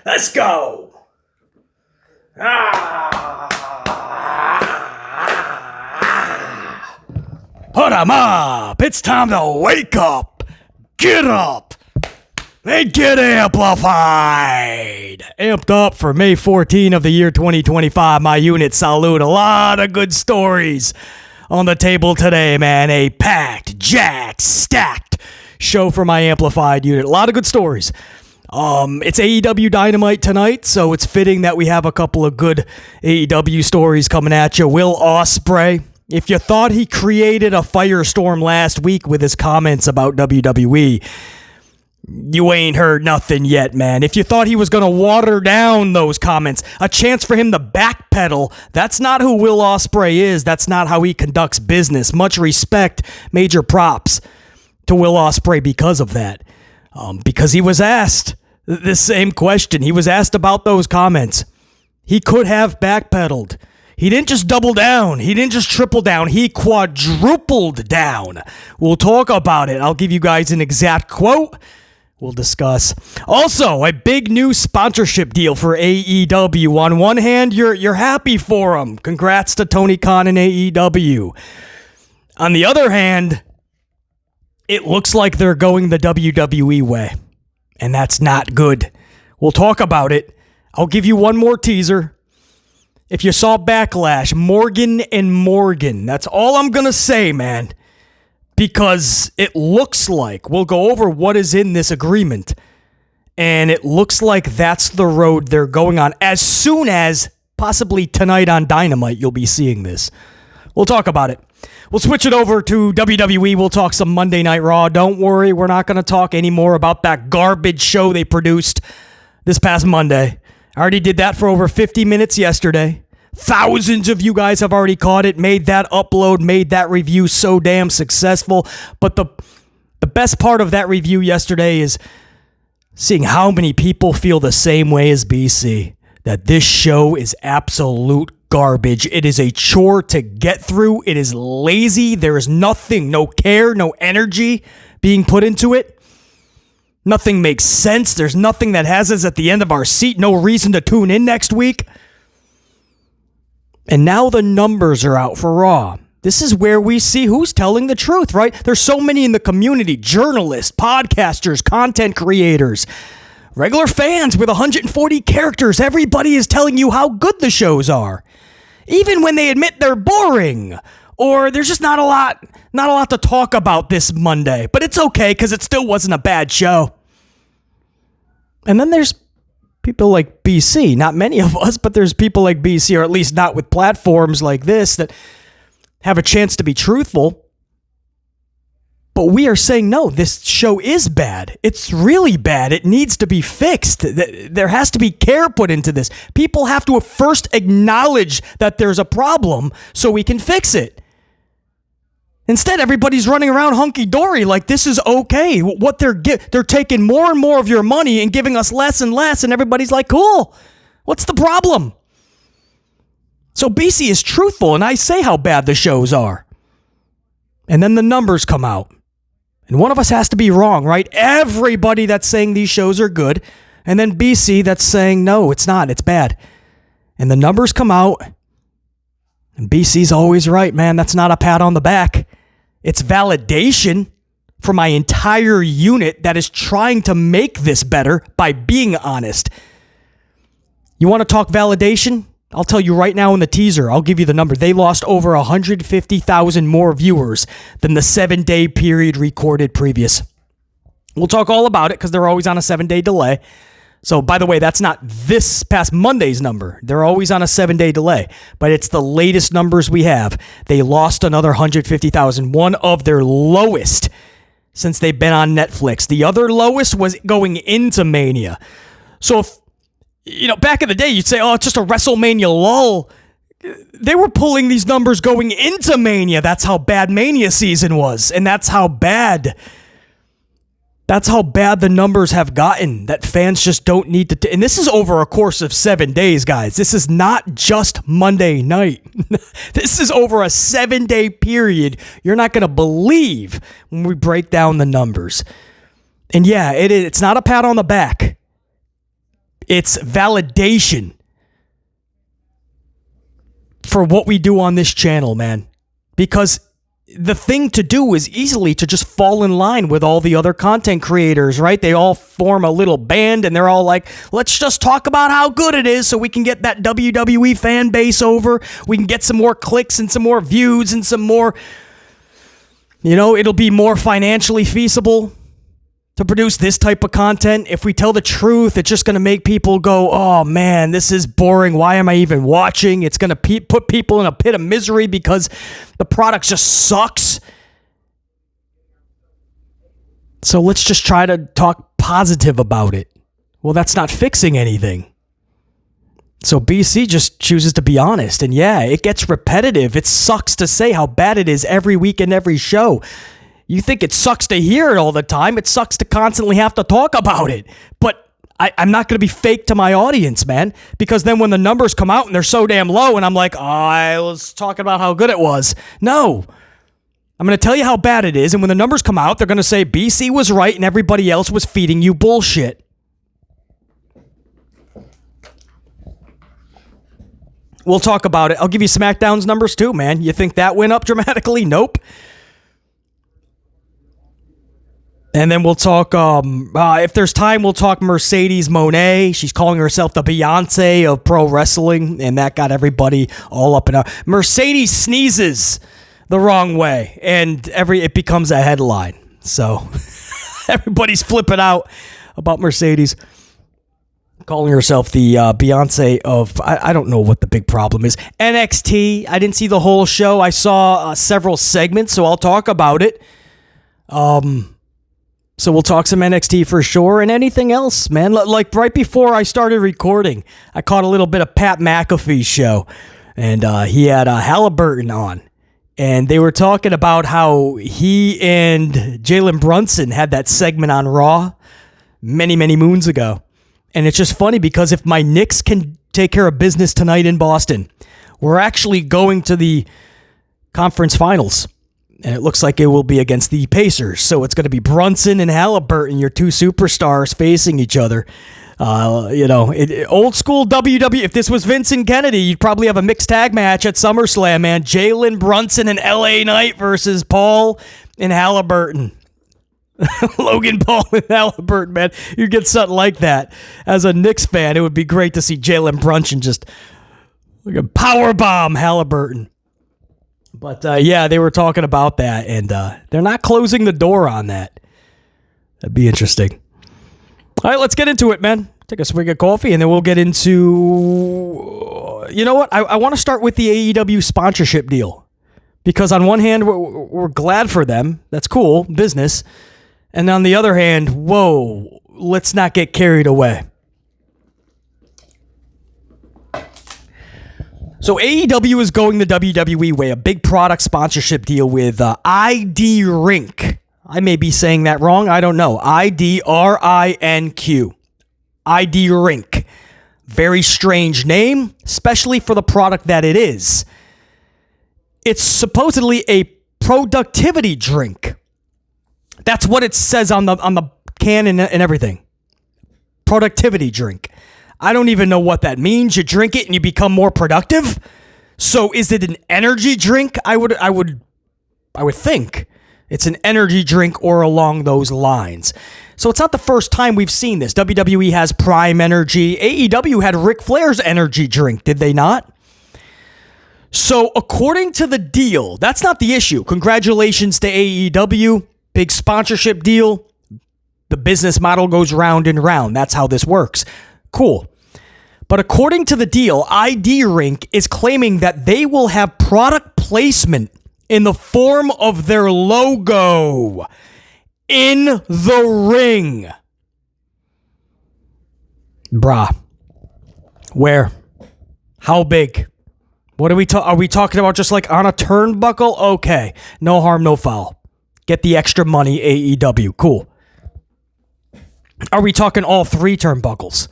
Let's go. Put 'em up. It's time to wake up. Get up. And get amplified. Amped up for May 14 of the year 2025. My unit salute. A lot of good stories on the table today, man. A packed, jacked, stacked show for my amplified unit. A lot of good stories. It's AEW Dynamite tonight, so it's fitting that we have a couple of good AEW stories coming at you. Will Ospreay, if you thought he created a firestorm last week with his comments about WWE, you ain't heard nothing yet, man. If you thought he was going to water down those comments, a chance for him to backpedal, that's not who Will Ospreay is. That's not how he conducts business. Much respect, major props to Will Ospreay because of that. Because he was asked the same question. He was asked about those comments. He could have backpedaled. He didn't just double down. He didn't just triple down. He quadrupled down. We'll talk about it. I'll give you guys an exact quote. We'll discuss. Also, a big new sponsorship deal for AEW. On one hand, you're happy for him. Congrats to Tony Khan and AEW. On the other hand, it looks like they're going the WWE way, and that's not good. We'll talk about it. I'll give you one more teaser. If you saw Backlash, Morgan and Morgan, that's all I'm going to say, man. Because it looks like, we'll go over what is in this agreement, and it looks like that's the road they're going on. As soon as, possibly tonight on Dynamite, you'll be seeing this. We'll talk about it. We'll switch it over to WWE. We'll talk some Monday Night Raw. Don't worry, we're not going to talk anymore about that garbage show they produced this past Monday. I already did that for over 50 minutes yesterday. Thousands of you guys have already caught it, made that upload, made that review so damn successful. But the best part of that review yesterday is seeing how many people feel the same way as BC, that this show is absolute garbage. It is a chore to get through. It is lazy. There is nothing, no care, no energy being put into it. Nothing makes sense. There's nothing that has us at the end of our seat. No reason to tune in next week. And now the numbers are out for Raw. This is where we see who's telling the truth, right? There's so many in the community, journalists, podcasters, content creators, regular fans with 140 characters. Everybody is telling you how good the shows are. Even when they admit they're boring or there's just not a lot to talk about this Monday. But it's okay because it still wasn't a bad show. And then there's people like BC, not many of us, but there's people like BC, or at least not with platforms like this, that have a chance to be truthful. But we are saying, no, this show is bad. It's really bad. It needs to be fixed. There has to be care put into this. People have to first acknowledge that there's a problem so we can fix it. Instead, everybody's running around hunky-dory like this is okay. What they're taking more and more of your money and giving us less and less, and everybody's like, cool. What's the problem? So BC is truthful, and I say how bad the shows are. And then the numbers come out. And one of us has to be wrong, right? Everybody that's saying these shows are good, and then BC that's saying, no, it's not, it's bad. And the numbers come out, and BC's always right, man. That's not a pat on the back. It's validation for my entire unit that is trying to make this better by being honest. You want to talk validation? I'll tell you right now in the teaser. I'll give you the number. They lost over 150,000 more viewers than the 7-day period recorded previous. We'll talk all about it because they're always on a 7-day delay. So, by the way, that's not this past Monday's number. They're always on a 7-day delay, but it's the latest numbers we have. They lost another 150,000, one of their lowest since they've been on Netflix. The other lowest was going into Mania. So, if, back in the day, you'd say, oh, it's just a WrestleMania lull. They were pulling these numbers going into Mania. That's how bad Mania season was, and that's how bad the numbers have gotten, that fans just don't need to... and this is over a course of 7 days, guys. This is not just Monday night. This is over a 7-day period. You're not going to believe when we break down the numbers. And yeah, it's not a pat on the back. It's validation for what we do on this channel, man. Because the thing to do is easily to just fall in line with all the other content creators, right? They all form a little band and they're all like, let's just talk about how good it is so we can get that WWE fan base over. We can get some more clicks and some more views and some more, it'll be more financially feasible to produce this type of content. If we tell the truth, it's just going to make people go, oh man, this is boring. Why am I even watching? It's going to put people in a pit of misery because the product just sucks. So let's just try to talk positive about it. Well, that's not fixing anything. So BC just chooses to be honest. And yeah, it gets repetitive. It sucks to say how bad it is every week and every show. You think it sucks to hear it all the time. It sucks to constantly have to talk about it. But I'm not going to be fake to my audience, man. Because then when the numbers come out and they're so damn low and I'm like, oh, I was talking about how good it was. No. I'm going to tell you how bad it is. And when the numbers come out, they're going to say BC was right and everybody else was feeding you bullshit. We'll talk about it. I'll give you SmackDown's numbers too, man. You think that went up dramatically? Nope. And then we'll talk, if there's time, we'll talk Mercedes Moné. She's calling herself the Beyonce of pro wrestling, and that got everybody all up in arms. Mercedes sneezes the wrong way, and it becomes a headline. So everybody's flipping out about Mercedes calling herself the Beyonce of, I don't know what the big problem is. NXT, I didn't see the whole show. I saw several segments, so I'll talk about it. So we'll talk some NXT for sure, and anything else, man. Like right before I started recording, I caught a little bit of Pat McAfee's show, and he had Halliburton on, and they were talking about how he and Jalen Brunson had that segment on Raw many, many moons ago. And it's just funny because if my Knicks can take care of business tonight in Boston, we're actually going to the conference finals. And it looks like it will be against the Pacers. So it's going to be Brunson and Halliburton, your two superstars facing each other. Old school WWE. If this was Vincent Kennedy, you'd probably have a mixed tag match at SummerSlam, man. Jalen Brunson and LA Knight versus Paul and Halliburton. Logan Paul and Halliburton, man. You get something like that. As a Knicks fan, it would be great to see Jalen Brunson just like a powerbomb Halliburton. But, they were talking about that, and they're not closing the door on that. That'd be interesting. All right, let's get into it, man. Take a swig of coffee, and then we'll get into... you know what? I want to start with the AEW sponsorship deal. Because on one hand, we're glad for them. That's cool, business. And on the other hand, whoa, let's not get carried away. So AEW is going the WWE way, a big product sponsorship deal with ID Rink. I may be saying that wrong. I don't know. IDRINQ. ID Rink. Very strange name, especially for the product that it is. It's supposedly a productivity drink. That's what it says on the can and everything. Productivity drink. I don't even know what that means. You drink it and you become more productive. So is it an energy drink? I would think it's an energy drink or along those lines. So it's not the first time we've seen this. WWE has Prime Energy. AEW had Ric Flair's energy drink, did they not? So according to the deal, that's not the issue. Congratulations to AEW. Big sponsorship deal. The business model goes round and round. That's how this works. Cool. But according to the deal, ID Rink is claiming that they will have product placement in the form of their logo in the ring. Bruh. Where? How big? What are we talking about? Just like on a turnbuckle? Okay. No harm, no foul. Get the extra money, AEW. Cool. Are we talking all three turnbuckles?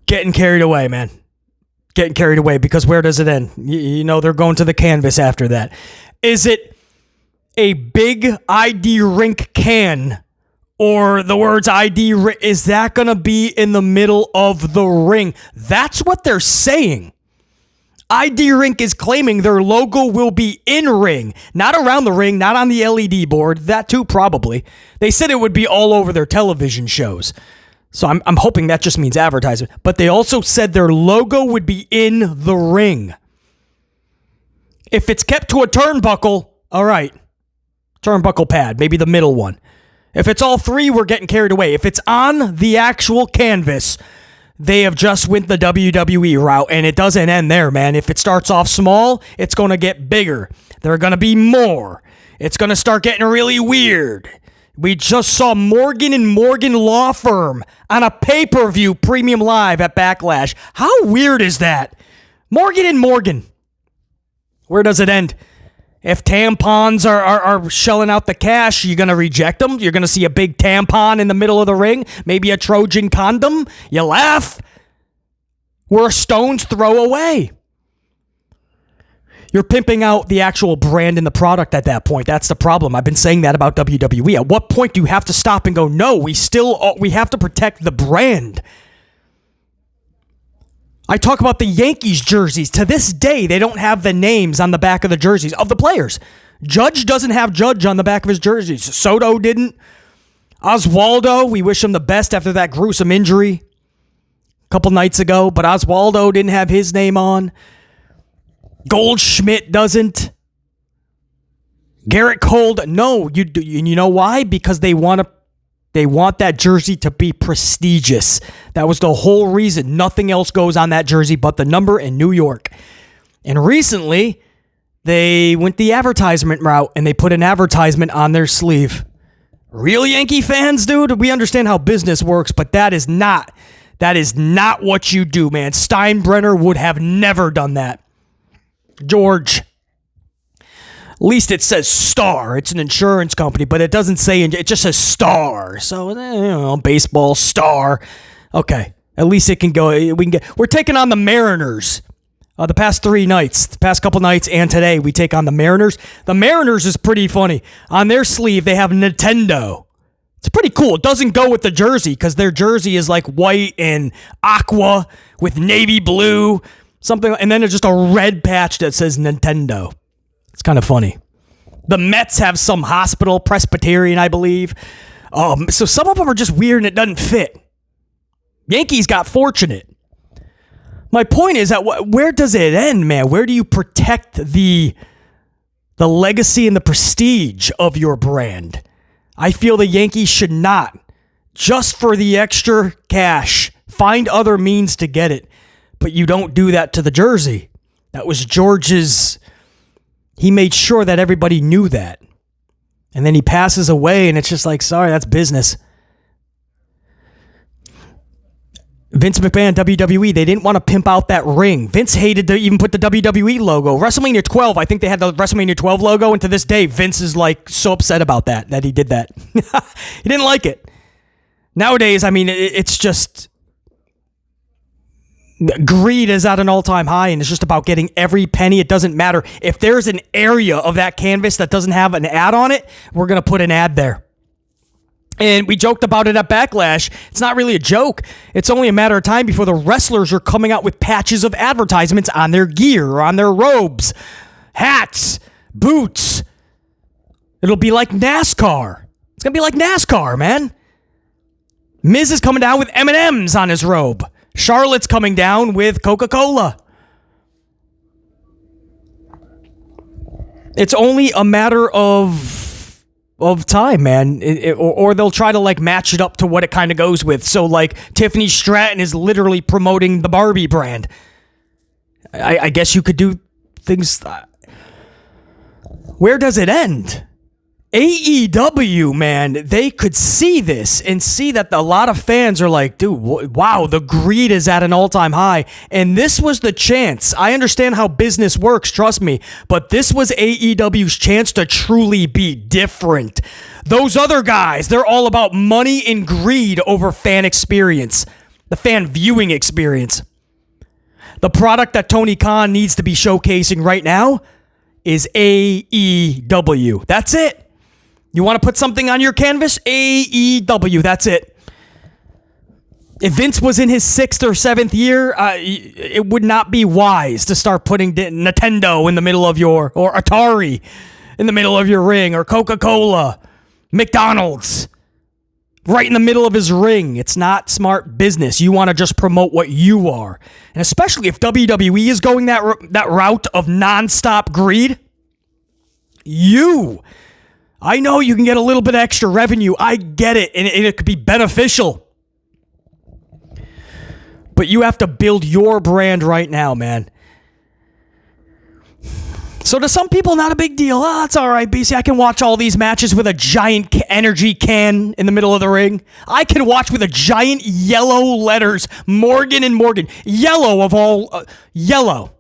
Getting carried away, man. Getting carried away, because where does it end? They're going to the canvas after that. Is it a big ID Rink can, or the words ID, is that going to be in the middle of the ring? That's what they're saying. ID Rink is claiming their logo will be in ring, not around the ring, not on the LED board. That too, probably. They said it would be all over their television shows. So I'm hoping that just means advertisement. But they also said their logo would be in the ring. If it's kept to a turnbuckle, all right. Turnbuckle pad, maybe the middle one. If it's all three, we're getting carried away. If it's on the actual canvas, they have just went the WWE route, and it doesn't end there, man. If it starts off small, it's going to get bigger. There are going to be more. It's going to start getting really weird. We just saw Morgan & Morgan Law Firm on a pay-per-view premium live at Backlash. How weird is that? Morgan & Morgan. Where does it end? If tampons are shelling out the cash, you're going to reject them? You're going to see a big tampon in the middle of the ring? Maybe a Trojan condom? You laugh? We're a stone's throw away. You're pimping out the actual brand and the product at that point. That's the problem. I've been saying that about WWE. At what point do you have to stop and go, no, we have to protect the brand? I talk about the Yankees jerseys. To this day, they don't have the names on the back of the jerseys of the players. Judge doesn't have Judge on the back of his jerseys. Soto didn't. Oswaldo, we wish him the best after that gruesome injury a couple nights ago, but Oswaldo didn't have his name on. Goldschmidt doesn't. Garrett Cole, no. You know why? Because they want that jersey to be prestigious. That was the whole reason. Nothing else goes on that jersey but the number in New York. And recently, they went the advertisement route and they put an advertisement on their sleeve. Real Yankee fans, dude, we understand how business works, but that is not what you do, man. Steinbrenner would have never done that. George. At least it says Star. It's an insurance company, but it doesn't say, it just says Star. So, baseball, Star. Okay. At least it can go. We're taking on the Mariners. The past couple nights and today, we take on the Mariners. The Mariners is pretty funny. On their sleeve, they have Nintendo. It's pretty cool. It doesn't go with the jersey because their jersey is like white and aqua with navy blue. Something, and then there's just a red patch that says Nintendo. It's kind of funny. The Mets have some hospital, Presbyterian, I believe. So some of them are just weird and it doesn't fit. Yankees got fortunate. My point is that where does it end, man? Where do you protect the legacy and the prestige of your brand? I feel the Yankees should not, just for the extra cash, find other means to get it. But you don't do that to the jersey. That was George's. He made sure that everybody knew that. And then he passes away, and it's just like, sorry, that's business. Vince McMahon, WWE, they didn't want to pimp out that ring. Vince hated to even put the WWE logo. WrestleMania 12, I think they had the WrestleMania 12 logo, and to this day, Vince is like so upset about that he did that. He didn't like it. Nowadays, I mean, it's just... Greed is at an all-time high, and it's just about getting every penny. It doesn't matter. If there's an area of that canvas that doesn't have an ad on it, we're going to put an ad there. And we joked about it at Backlash. It's not really a joke. It's only a matter of time before the wrestlers are coming out with patches of advertisements on their gear or on their robes, hats, boots. It'll be like NASCAR. It's going to be like NASCAR, man. Miz is coming down with M&Ms on his robe. Charlotte's coming down with Coca-Cola. It's only a matter of time, man. Or they'll try to like match it up to what it kind of goes with. So like Tiffany Stratton is literally promoting the Barbie brand. I guess you could do things. Where does it end? AEW, man, they could see this and see that a lot of fans are like, dude, wow, the greed is at an all-time high. And this was the chance. I understand how business works, trust me, but this was AEW's chance to truly be different. Those other guys, they're all about money and greed over fan experience, the fan viewing experience. The product that Tony Khan needs to be showcasing right now is AEW. That's it. You want to put something on your canvas? AEW, that's it. If Vince was in his 6th or 7th year, it would not be wise to start putting Nintendo in the middle of or Atari in the middle of your ring, or Coca-Cola, McDonald's, right in the middle of his ring. It's not smart business. You want to just promote what you are. And especially if WWE is going that route of nonstop greed, I know you can get a little bit of extra revenue. I get it, and it could be beneficial. But you have to build your brand right now, man. So to some people, not a big deal. Oh, it's all right, BC. I can watch all these matches with a giant energy can in the middle of the ring. I can watch with a giant yellow letters, Morgan and Morgan. Yellow of all, yellow.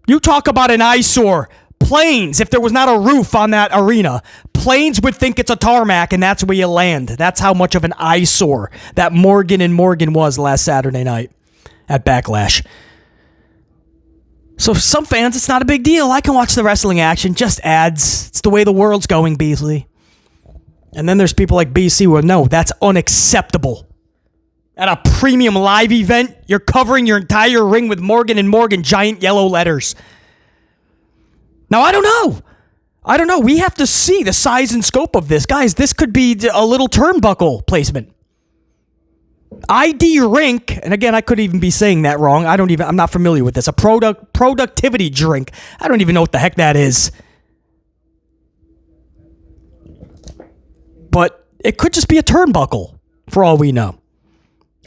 You talk about an eyesore. Planes, if there was not a roof on that arena, planes would think it's a tarmac, and that's where you land. That's how much of an eyesore that Morgan and Morgan was last Saturday night at Backlash. So for some fans, it's not a big deal. I can watch the wrestling action, just ads. It's the way the world's going, Beasley. And then there's people like BC who no, that's unacceptable. At a premium live event, you're covering your entire ring with Morgan and Morgan giant yellow letters. Now, I don't know. We have to see the size and scope of this. Guys, this could be a little turnbuckle placement. ID Rink, and again, I could even be saying that wrong. I'm not familiar with this. A productivity drink. I don't even know what the heck that is. But it could just be a turnbuckle, for all we know.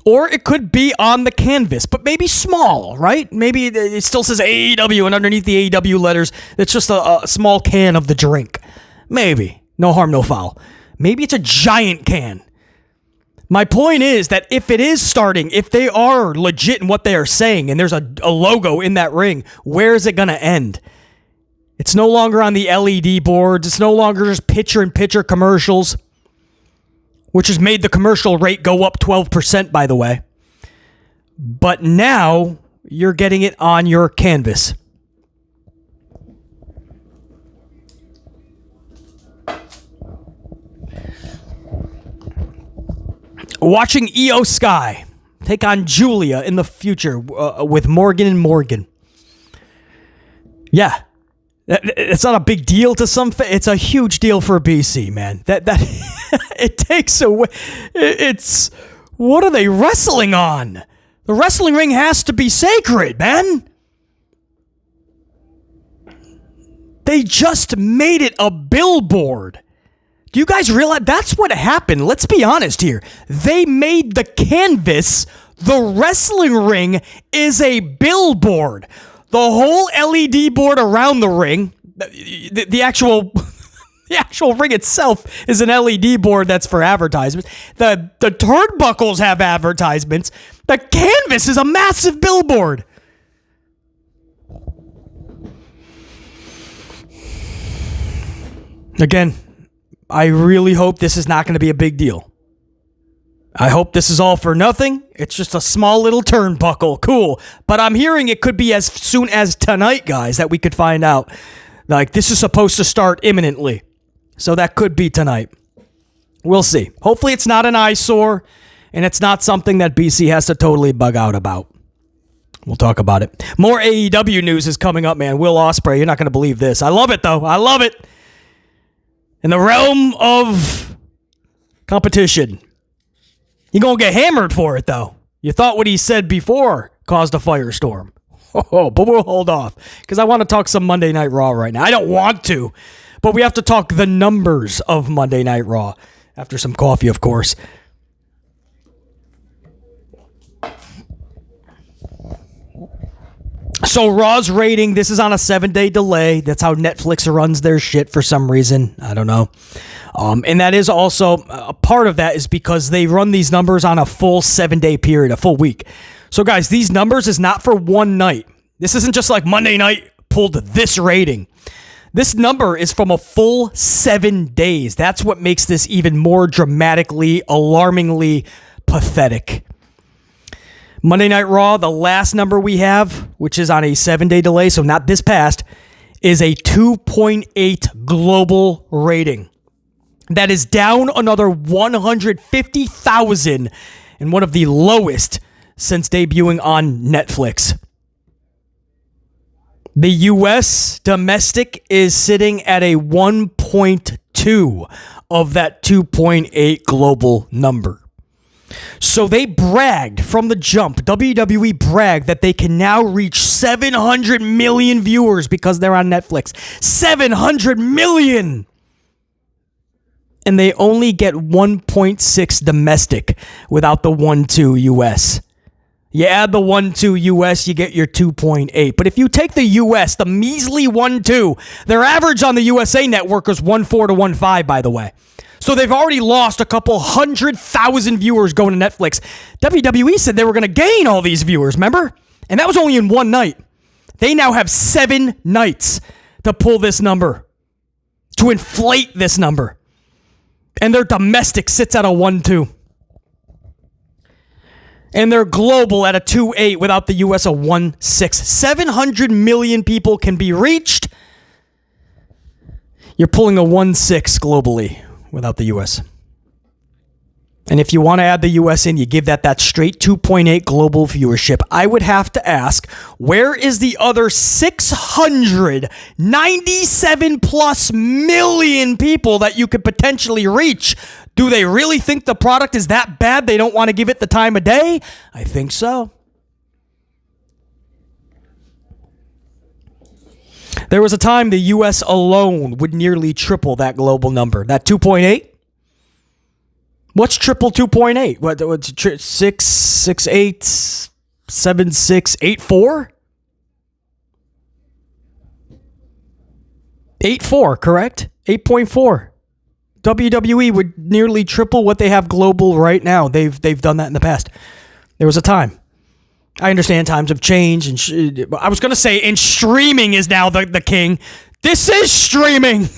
Or it could be on the canvas, but maybe small, right? Maybe it still says AEW, and underneath the AEW letters, it's just a small can of the drink. Maybe. No harm, no foul. Maybe it's a giant can. My point is that if it is starting, if they are legit in what they are saying, and there's a logo in that ring, where is it going to end? It's no longer on the LED boards. It's no longer just picture-in-picture commercials, which has made the commercial rate go up 12%, by the way. But now you're getting it on your canvas. Watching Io Sky take on Julia in the future with Morgan and Morgan. Yeah. It's not a big deal to some. It's a huge deal for BC, man. That it takes away. It's what are they wrestling on? The wrestling ring has to be sacred, man. They just made it a billboard. Do you guys realize that's what happened? Let's be honest here. They made the canvas. The wrestling ring is a billboard. The whole LED board around the ring, the actual ring itself is an LED board that's for advertisements. The turnbuckles have advertisements. The canvas is a massive billboard. Again, I really hope this is not going to be a big deal. I hope this is all for nothing. It's just a small little turnbuckle. Cool. But I'm hearing it could be as soon as tonight, guys, that we could find out. Like, this is supposed to start imminently. So that could be tonight. We'll see. Hopefully it's not an eyesore, and it's not something that BC has to totally bug out about. We'll talk about it. More AEW news is coming up, man. Will Ospreay, you're not going to believe this. I love it, though. I love it. In the realm of competition. You're going to get hammered for it, though. You thought what he said before caused a firestorm. Oh, but we'll hold off because I want to talk some Monday Night Raw right now. I don't want to, but we have to talk the numbers of Monday Night Raw after some coffee, of course. So Raw's rating, this is on a 7-day delay. That's how Netflix runs their shit for some reason. I don't know. And that is also, a part of that is because they run these numbers on a full 7-day period, a full week. So guys, these numbers is not for one night. This isn't just like Monday night pulled this rating. This number is from a full 7 days. That's what makes this even more dramatically, alarmingly pathetic. Monday Night Raw, the last number we have, which is on a 7-day delay, so not this past, is a 2.8 global rating. That is down another 150,000 and one of the lowest since debuting on Netflix. The U.S. domestic is sitting at a 1.2 of that 2.8 global number. So they bragged from the jump. WWE bragged that they can now reach 700 million viewers because they're on Netflix. 700 million! And they only get 1.6 domestic without the 1.2 US. You add the 1.2 US, you get your 2.8. But if you take the US, the measly 1.2, their average on the USA Network is 1.4 to 1.5, by the way. So they've already lost a couple 100,000 viewers going to Netflix. WWE said they were going to gain all these viewers, remember? And that was only in one night. They now have 7 nights to pull this number, to inflate this number. And their domestic sits at a 1.2. And their global at a 2.8 without the US a 1.6. 700 million people can be reached. You're pulling a 1.6 globally without the US. And if you want to add the US in, you give that straight 2.8 global viewership. I would have to ask, where is the other 697 plus million people that you could potentially reach? Do they really think the product is that bad they don't want to give it the time of day? I think so. There was a time the US alone would nearly triple that global number. That 2.8? What's triple 2.8? What's 6, 6, 8, 7, 6, 8, 4? 8.4, correct? 8.4. WWE would nearly triple what they have global right now. They've done that in the past. There was a time. I understand times have changed, and I was going to say, and streaming is now the king. This is streaming.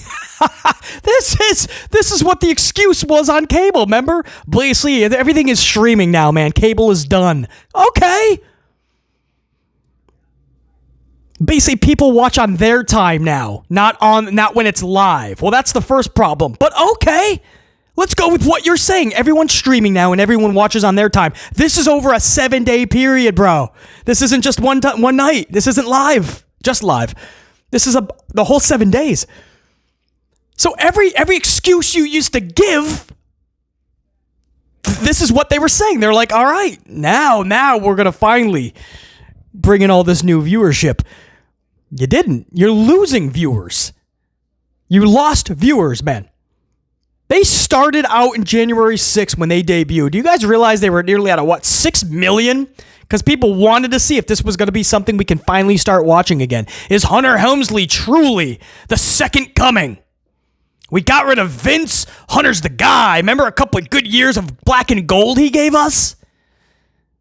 This is what the excuse was on cable, remember? Basically, everything is streaming now, man. Cable is done. Okay. Basically, people watch on their time now, not when it's live. Well, that's the first problem. But okay. Let's go with what you're saying. Everyone's streaming now and everyone watches on their time. This is over a 7-day period, bro. This isn't just one night. This isn't live. Just live. This is the whole 7 days. So every excuse you used to give, this is what they were saying. They're like, all right, now we're going to finally bring in all this new viewership. You didn't. You're losing viewers. You lost viewers, man. They started out in January 6th when they debuted. Do you guys realize they were nearly at 6 million? Because people wanted to see if this was going to be something we can finally start watching again. Is Hunter Helmsley truly the second coming? We got rid of Vince. Hunter's the guy. Remember a couple of good years of black and gold he gave us?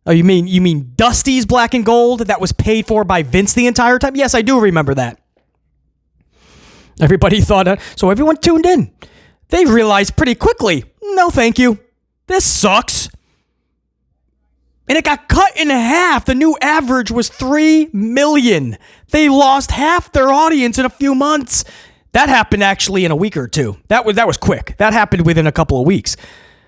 Oh, you mean Dusty's black and gold that was paid for by Vince the entire time? Yes, I do remember that. Everybody thought, so everyone tuned in. They realized pretty quickly, no thank you. This sucks. And it got cut in half. The new average was 3 million. They lost half their audience in a few months. That happened actually in a week or two. That was quick. That happened within a couple of weeks.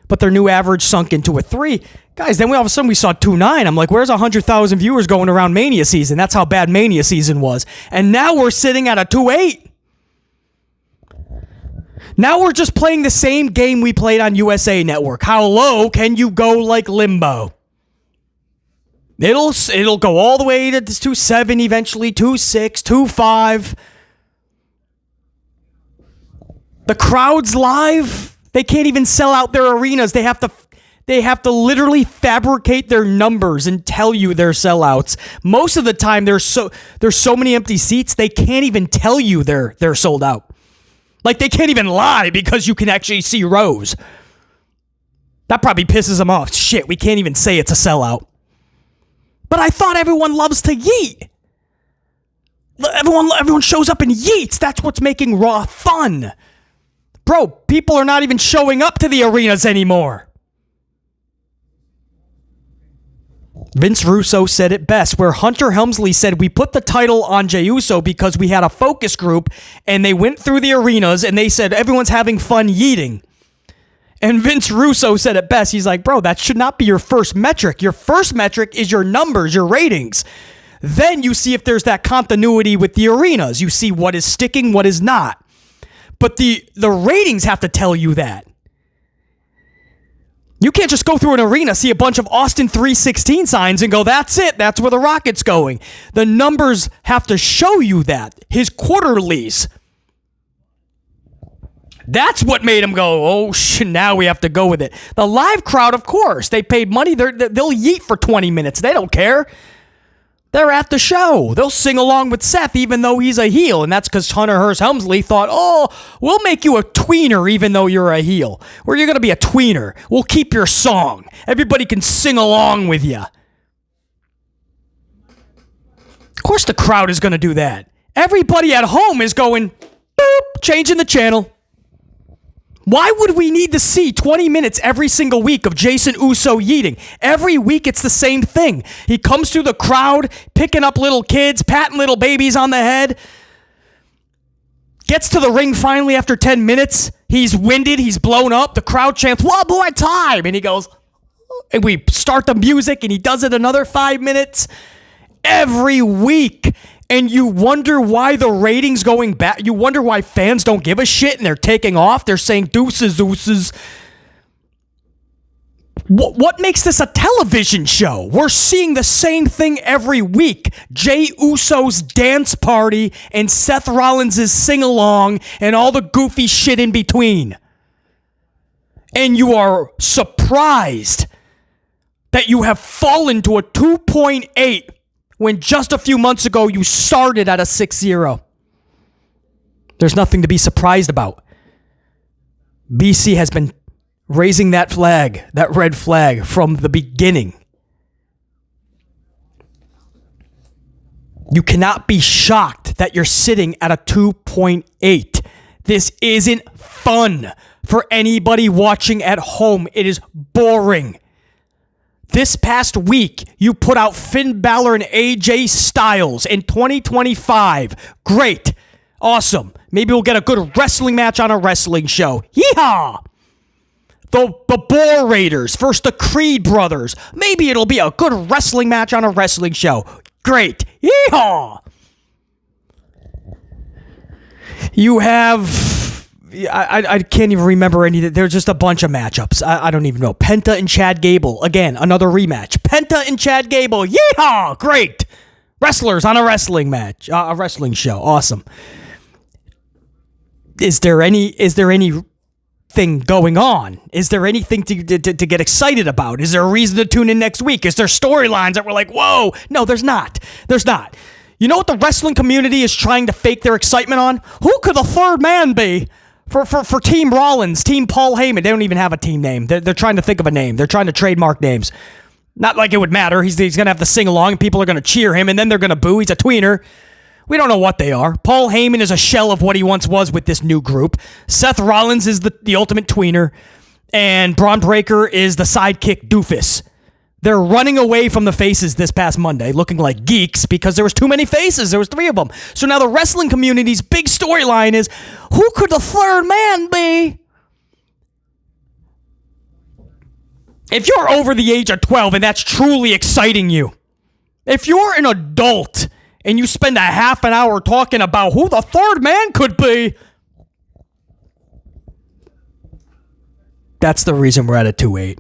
But their new average sunk into a 3. Guys, then all of a sudden we saw 2.9. I'm like, where's 100,000 viewers going around Mania season? That's how bad Mania season was. And now we're sitting at a 2.8. Now we're just playing the same game we played on USA Network. How low can you go like Limbo? It'll go all the way to 2.7 eventually, 2.6, 2.5. The crowd's live. They can't even sell out their arenas. They have to literally fabricate their numbers and tell you they're sellouts. Most of the time there's so many empty seats, they can't even tell you they're sold out. Like, they can't even lie because you can actually see rows. That probably pisses them off. Shit, we can't even say it's a sellout. But I thought everyone loves to yeet. Everyone shows up and yeets. That's what's making Raw fun. Bro, people are not even showing up to the arenas anymore. Vince Russo said it best, where Hunter Helmsley said, we put the title on Jey Uso because we had a focus group and they went through the arenas and they said everyone's having fun yeeting. And Vince Russo said it best. He's like, bro, that should not be your first metric. Your first metric is your numbers, your ratings. Then you see if there's that continuity with the arenas. You see what is sticking, what is not. But the ratings have to tell you that. You can't just go through an arena, see a bunch of Austin 316 signs and go, that's it. That's where the Rocket's going. The numbers have to show you that. His quarterlies. That's what made him go, oh, now we have to go with it. The live crowd, of course. They paid money. They'll yeet for 20 minutes. They don't care. They're at the show. They'll sing along with Seth even though he's a heel. And that's because Hunter Hearst Helmsley thought, oh, we'll make you a tweener even though you're a heel. Where you're going to be a tweener. We'll keep your song. Everybody can sing along with you. Of course the crowd is going to do that. Everybody at home is going, boop, changing the channel. Why would we need to see 20 minutes every single week of Jason Uso yeeting? Every week it's the same thing. He comes through the crowd, picking up little kids, patting little babies on the head. Gets to the ring finally after 10 minutes. He's winded, he's blown up. The crowd chants, one more time. And he goes, and we start the music and he does it another 5 minutes. Every week. And you wonder why the ratings going back. You wonder why fans don't give a shit and they're taking off. They're saying deuces, deuces. What makes this a television show? We're seeing the same thing every week. Jey Uso's dance party and Seth Rollins' sing-along and all the goofy shit in between. And you are surprised that you have fallen to a 2.8 when just a few months ago you started at a 6-0. There's nothing to be surprised about. BC has been raising that flag, that red flag, from the beginning. You cannot be shocked that you're sitting at a 2.8. This isn't fun for anybody watching at home. It is boring. This past week, you put out Finn Balor and AJ Styles in 2025. Great. Awesome. Maybe we'll get a good wrestling match on a wrestling show. Yeehaw! The Boar Raiders versus the Creed Brothers. Maybe it'll be a good wrestling match on a wrestling show. Great. Yeehaw! You have... I can't even remember any. There's just a bunch of matchups. I don't even know. Penta and Chad Gable. Again, another rematch. Penta and Chad Gable. Yeehaw! Great. Wrestlers on a wrestling match. A wrestling show. Awesome. Is there anything going on? Is there anything to get excited about? Is there a reason to tune in next week? Is there storylines that we're like, whoa? No, there's not. There's not. You know what the wrestling community is trying to fake their excitement on? Who could the third man be? For Team Rollins, Team Paul Heyman. They don't even have a team name. They're trying to think of a name. They're trying to trademark names. Not like it would matter. He's going to have to sing along, and people are going to cheer him, and then they're going to boo. He's a tweener. We don't know what they are. Paul Heyman is a shell of what he once was with this new group. Seth Rollins is the ultimate tweener, and Braun Breaker is the sidekick doofus. They're running away from the faces this past Monday, looking like geeks because there was too many faces. There was 3 of them. So now the wrestling community's big storyline is, who could the third man be? If you're over the age of 12 and that's truly exciting you, if you're an adult and you spend a half an hour talking about who the third man could be, that's the reason we're at a 2.8.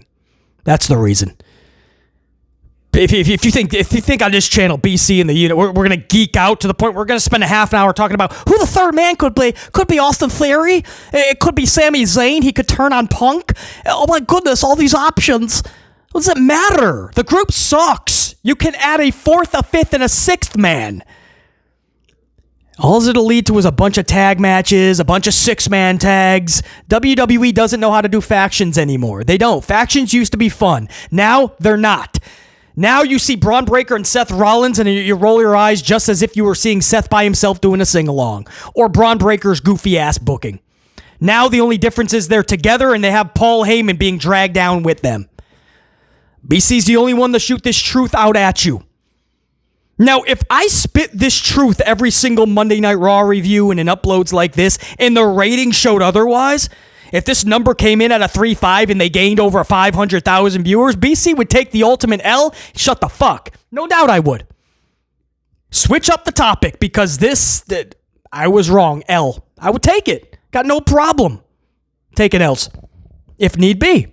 That's the reason. If you think on this channel, BC and the unit, we're going to geek out to the point where we're going to spend a half an hour talking about who the third man could be Austin Theory, it could be Sami Zayn, he could turn on Punk. Oh my goodness, all these options. What does it matter? The group sucks. You can add a 4th, a 5th, and a 6th man. All it'll lead to is a bunch of tag matches, a bunch of 6-man tags. WWE doesn't know how to do factions anymore. They don't. Factions used to be fun. Now, they're not. Now you see Braun Breaker and Seth Rollins and you roll your eyes just as if you were seeing Seth by himself doing a sing-along. Or Braun Breaker's goofy-ass booking. Now the only difference is they're together and they have Paul Heyman being dragged down with them. BC's the only one to shoot this truth out at you. Now, if I spit this truth every single Monday Night Raw review and in uploads like this and the ratings showed otherwise, If this number came in at a 3.5 and they gained over 500,000 viewers, BC would take the ultimate L. Shut the fuck. No doubt I would. Switch up the topic because I was wrong. L. I would take it. Got no problem taking L's if need be.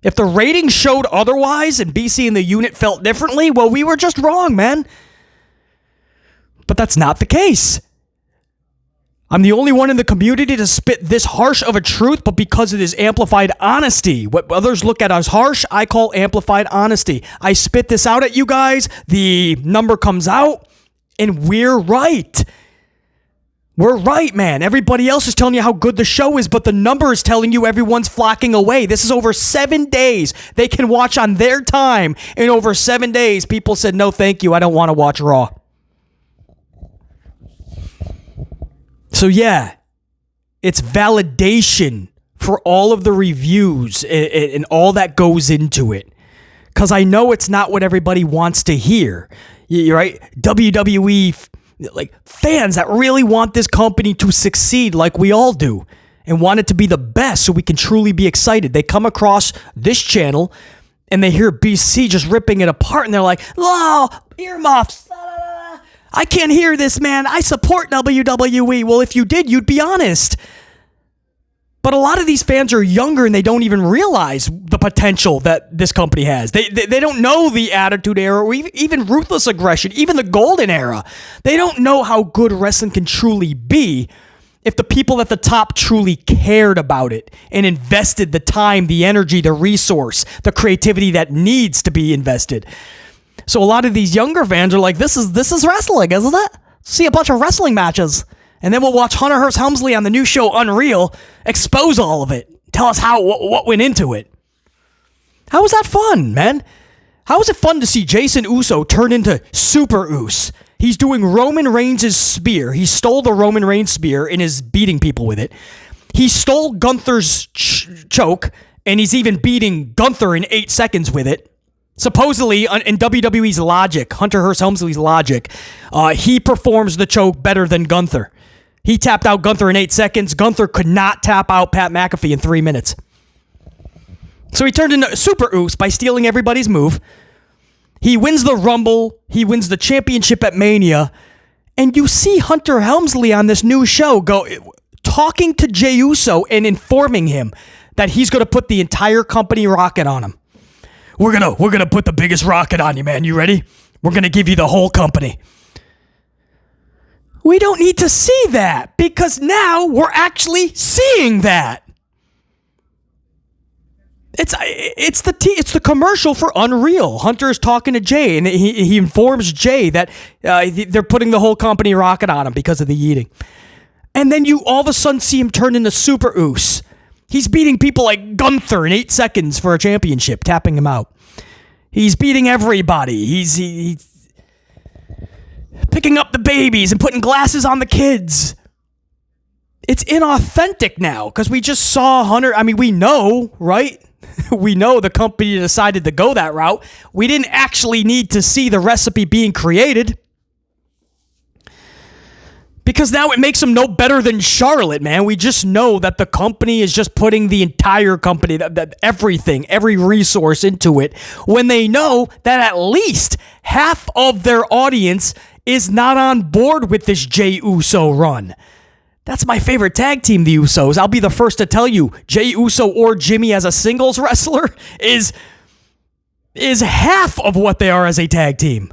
If the ratings showed otherwise and BC and the unit felt differently, well, we were just wrong, man. But that's not the case. I'm the only one in the community to spit this harsh of a truth, but because it is amplified honesty. What others look at as harsh, I call amplified honesty. I spit this out at you guys, the number comes out, and we're right. We're right, man. Everybody else is telling you how good the show is, but the number is telling you everyone's flocking away. This is over 7 days. They can watch on their time. In over 7 days, people said, no, thank you. I don't want to watch Raw. So yeah, it's validation for all of the reviews and all that goes into it. Because I know it's not what everybody wants to hear. You're right? WWE, like fans that really want this company to succeed like we all do and want it to be the best so we can truly be excited. They come across this channel and they hear BC just ripping it apart and they're like, oh, earmuffs. I can't hear this, man. I support WWE. Well, if you did, you'd be honest. But a lot of these fans are younger and they don't even realize the potential that this company has. They don't know the Attitude Era or even Ruthless Aggression, even the Golden Era. They don't know how good wrestling can truly be if the people at the top truly cared about it and invested the time, the energy, the resource, the creativity that needs to be invested. So a lot of these younger fans are like, this is wrestling, isn't it? See a bunch of wrestling matches. And then we'll watch Hearst Helmsley on the new show Unreal expose all of it. Tell us what went into it. How was that fun, man? How was it fun to see Jason Uso turn into Super Uso? He's doing Roman Reigns' spear. He stole the Roman Reigns spear and is beating people with it. He stole Gunther's choke, and he's even beating Gunther in 8 seconds with it. Supposedly, in WWE's logic, Hunter Hearst Helmsley's logic, he performs the choke better than Gunther. He tapped out Gunther in 8 seconds. Gunther could not tap out Pat McAfee in 3 minutes. So he turned into Super Uso by stealing everybody's move. He wins the Rumble. He wins the championship at Mania. And you see Hunter Helmsley on this new show talking to Jey Uso and informing him that he's going to put the entire company rocket on him. We're gonna put the biggest rocket on you, man. You ready? We're gonna give you the whole company. We don't need to see that because now we're actually seeing that. It's the commercial for Unreal. Hunter is talking to Jay, and he informs Jay that they're putting the whole company rocket on him because of the eating. And then you all of a sudden see him turn into Super Uso. He's beating people like Gunther in 8 seconds for a championship, tapping him out. He's beating everybody. He's picking up the babies and putting glasses on the kids. It's inauthentic now because we just saw Hunter. I mean, we know, right? We know the company decided to go that route. We didn't actually need to see the recipe being created. Because now it makes them no better than Charlotte, man. We just know that the company is just putting the entire company, that everything, every resource into it, when they know that at least half of their audience is not on board with this Jey Uso run. That's my favorite tag team, the Usos. I'll be the first to tell you, Jey Uso or Jimmy as a singles wrestler is half of what they are as a tag team.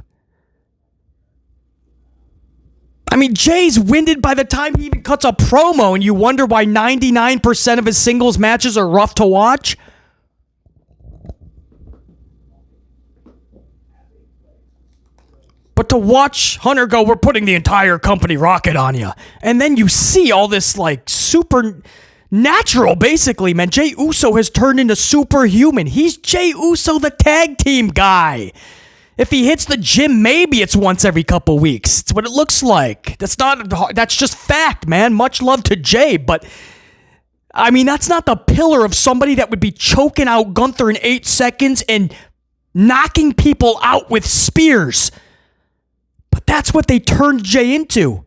I mean, Jay's winded by the time he even cuts a promo, and you wonder why 99% of his singles matches are rough to watch. But to watch Hunter go, we're putting the entire company rocket on you. And then you see all this, like, supernatural, basically, man. Jey Uso has turned into superhuman. He's Jey Uso, the tag team guy. If he hits the gym, maybe it's once every couple weeks. It's what it looks like. That's just fact, man. Much love to Jay, but I mean, that's not the pillar of somebody that would be choking out Gunther in 8 seconds and knocking people out with spears. But that's what they turned Jay into.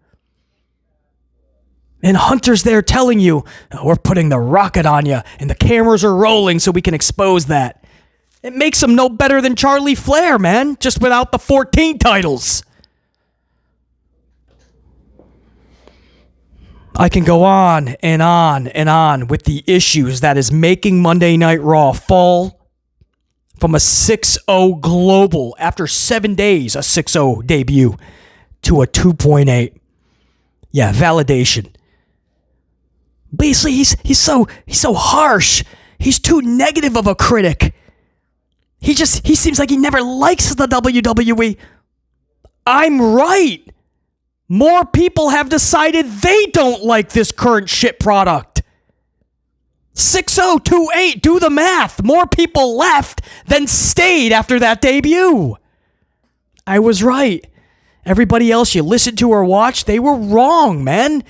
And Hunter's there telling you, we're putting the rocket on you, and the cameras are rolling so we can expose that. It makes him no better than Charlie Flair, man, just without the 14 titles. I can go on and on and on with the issues that is making Monday Night Raw fall from a 6-0 global after 7 days, a 6-0 debut, to a 2.8. Yeah, validation. Basically, he's so harsh. He's too negative of a critic. He seems like he never likes the WWE. I'm right. More people have decided they don't like this current shit product. 6-0-2-8, do the math. More people left than stayed after that debut. I was right. Everybody else you listened to or watched, they were wrong, man.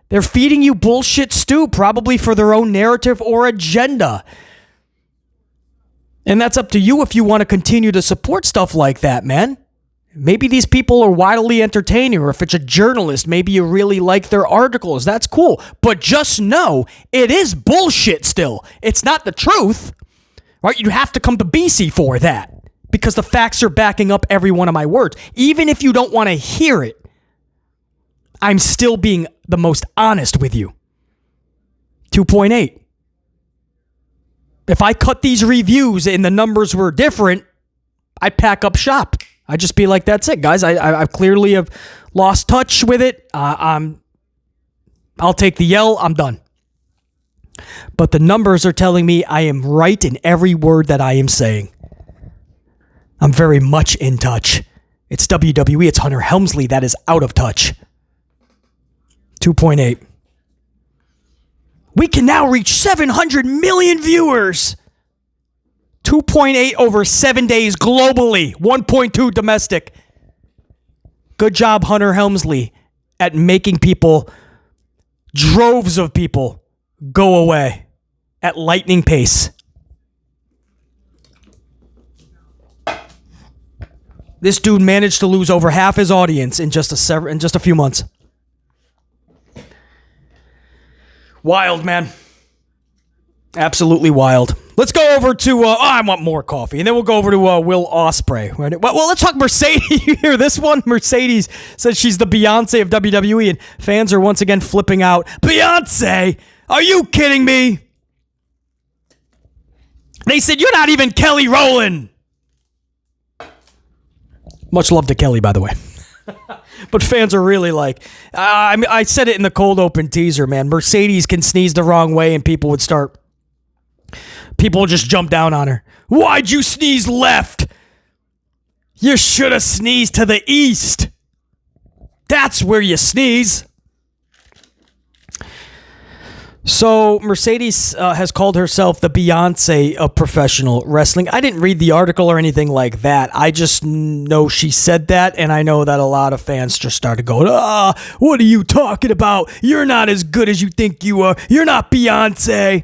They're feeding you bullshit stew, probably for their own narrative or agenda. And that's up to you if you want to continue to support stuff like that, man. Maybe these people are wildly entertaining, or if it's a journalist, maybe you really like their articles. That's cool. But just know, it is bullshit still. It's not the truth. Right? You have to come to BC for that, because the facts are backing up every one of my words. Even if you don't want to hear it, I'm still being the most honest with you. 2.8. If I cut these reviews and the numbers were different, I'd pack up shop. I'd just be like, that's it, guys. I clearly have lost touch with it. I'll take the L. I'm done. But the numbers are telling me I am right in every word that I am saying. I'm very much in touch. It's WWE. It's Hunter Helmsley that is out of touch. 2.8. We can now reach 700 million viewers. 2.8 over 7 days globally. 1.2 domestic. Good job, Hunter Helmsley, at making people, droves of people, go away at lightning pace. This dude managed to lose over half his audience in just a few months. Wild, man. Absolutely wild. Let's go over to, I want more coffee. And then we'll go over to Will Ospreay. Well, let's talk Mercedes. You hear this one? Mercedes says she's the Beyonce of WWE, and fans are once again flipping out. Beyonce? Are you kidding me? They said, you're not even Kelly Rowland. Much love to Kelly, by the way. But fans are really like, I said it in the cold open teaser, man. Mercedes can sneeze the wrong way and people would just jump down on her. Why'd you sneeze left? You should have sneezed to the east. That's where you sneeze. So Mercedes has called herself the Beyonce of professional wrestling. I didn't read the article or anything like that. I just know she said that, and I know that a lot of fans just started going, what are you talking about? You're not as good as you think you are. You're not Beyonce.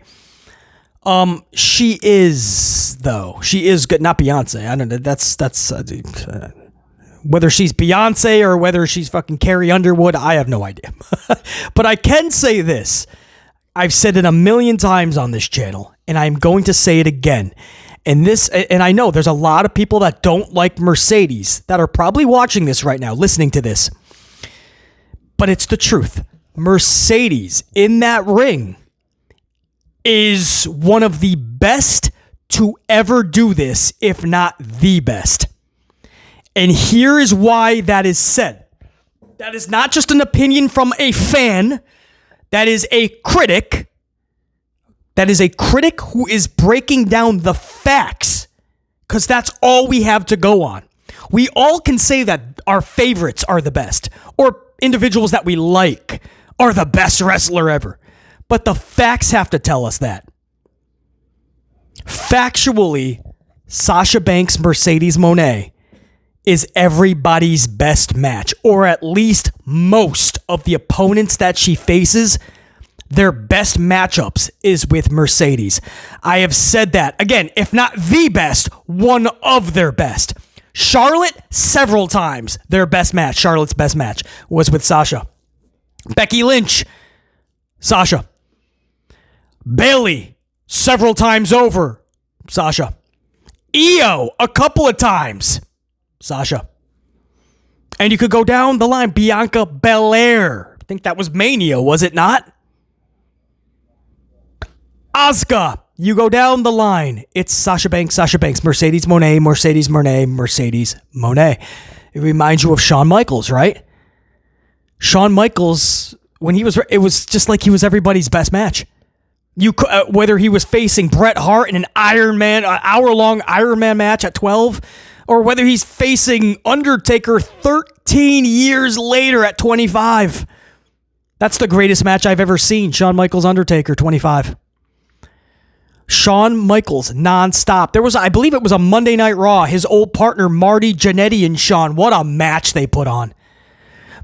She is, though. She is good. Not Beyonce. I don't know. That's whether she's Beyonce or whether she's fucking Carrie Underwood, I have no idea. But I can say this. I've said it a million times on this channel, and I'm going to say it again. And I know there's a lot of people that don't like Mercedes that are probably watching this right now, listening to this. But it's the truth. Mercedes in that ring is one of the best to ever do this, if not the best. And here is why that is said. That is not just an opinion from a fan. That is a critic. That is a critic who is breaking down the facts, because that's all we have to go on. We all can say that our favorites are the best, or individuals that we like are the best wrestler ever. But the facts have to tell us that. Factually, Sasha Banks, Mercedes Moné is everybody's best match, or at least most of the opponents that she faces, their best matchups is with Mercedes. I have said that, again, if not the best, one of their best. Charlotte, several times, their best match, Charlotte's best match, was with Sasha. Becky Lynch, Sasha. Bayley, several times over. Sasha. Io, a couple of times. Sasha. And you could go down the line. Bianca Belair. I think that was Mania, was it not? Asuka. You go down the line. It's Sasha Banks, Mercedes Moné, Mercedes Moné, Mercedes Moné. It reminds you of Shawn Michaels, right? Shawn Michaels, when he was, it was just like he was everybody's best match. You whether he was facing Bret Hart in an hour-long Iron Man match at 12, or whether he's facing Undertaker 13 years later at 25. That's the greatest match I've ever seen. Shawn Michaels, Undertaker, 25. Shawn Michaels, nonstop. There was, I believe it was a Monday Night Raw. His old partner, Marty Jannetty and Shawn. What a match they put on.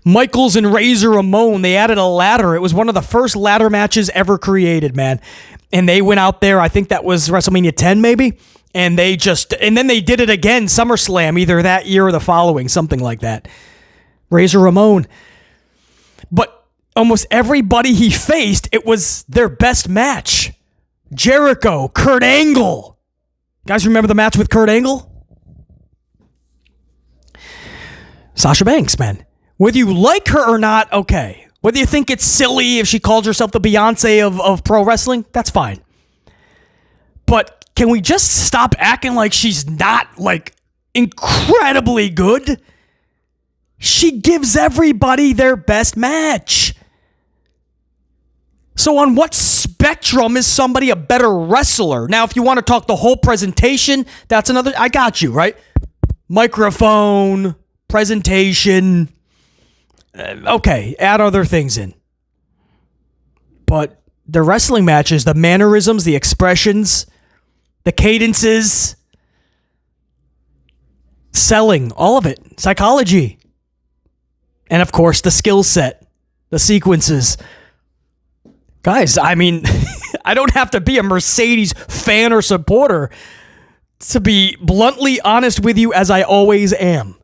Michaels and Razor Ramon, they added a ladder. It was one of the first ladder matches ever created, man. And they went out there, I think that was WrestleMania 10 maybe, and then they did it again, SummerSlam, either that year or the following, something like that. Razor Ramon. But almost everybody he faced, it was their best match. Jericho, Kurt Angle. Guys remember the match with Kurt Angle? Sasha Banks, man. Whether you like her or not, okay. Whether you think it's silly if she calls herself the Beyonce of pro wrestling, that's fine. But can we just stop acting like she's not, like, incredibly good? She gives everybody their best match. So on what spectrum is somebody a better wrestler? Now, if you want to talk the whole presentation, that's another, I got you, right? Microphone, presentation. Okay, add other things in. But the wrestling matches, the mannerisms, the expressions, the cadences, selling, all of it, psychology. And of course, the skill set, the sequences. Guys, I mean, I don't have to be a Mercedes fan or supporter to be bluntly honest with you as I always am.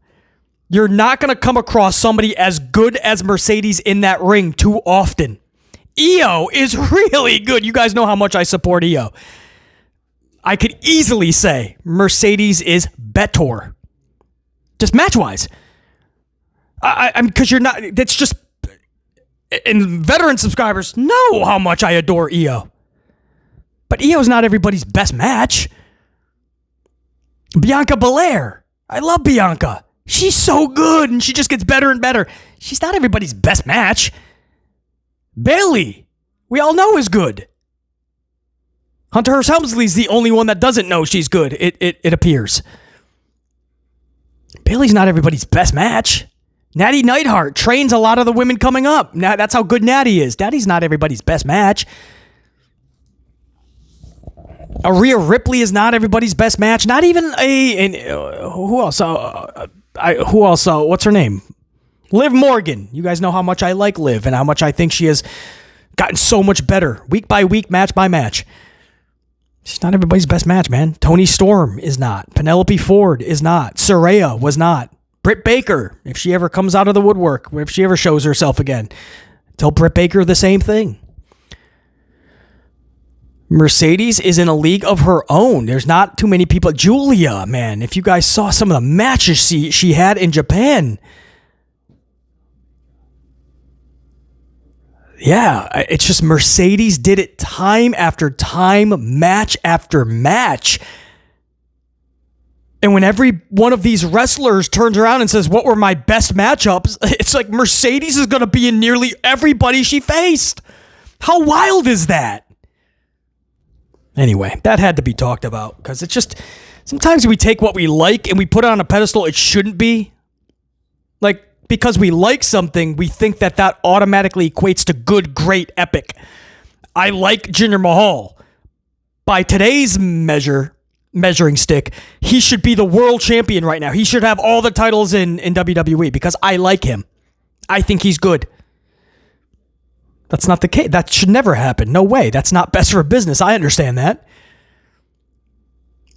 You're not going to come across somebody as good as Mercedes in that ring too often. Io is really good. You guys know how much I support Io. I could easily say Mercedes is better. Just match-wise. I'm because you're not, that's just, and veteran subscribers know how much I adore Io. But Io's not everybody's best match. Bianca Belair. I love Bianca. She's so good, and she just gets better and better. She's not everybody's best match. Bayley, we all know is good. Hunter Hearst Helmsley's the only one that doesn't know she's good, it appears. Bayley's not everybody's best match. Natty Neidhart trains a lot of the women coming up. Now, that's how good Natty is. Natty's not everybody's best match. Rhea Ripley is not everybody's best match. Not even who else? Who else? What's her name? Liv Morgan. You guys know how much I like Liv and how much I think she has gotten so much better week by week, match by match. She's not everybody's best match, man. Toni Storm is not. Penelope Ford is not. Saraya was not. Britt Baker, if she ever comes out of the woodwork, if she ever shows herself again, tell Britt Baker the same thing. Mercedes is in a league of her own. There's not too many people. Julia, man, if you guys saw some of the matches she had in Japan. Yeah, it's just Mercedes did it time after time, match after match. And when every one of these wrestlers turns around and says, what were my best matchups? It's like Mercedes is going to be in nearly everybody she faced. How wild is that? Anyway, that had to be talked about because it's just, sometimes we take what we like and we put it on a pedestal it shouldn't be. Like, because we like something, we think that automatically equates to good, great, epic. I like Jinder Mahal. By today's measuring stick, he should be the world champion right now. He should have all the titles in WWE because I like him. I think he's good. That's not the case. That should never happen. No way. That's not best for business. I understand that.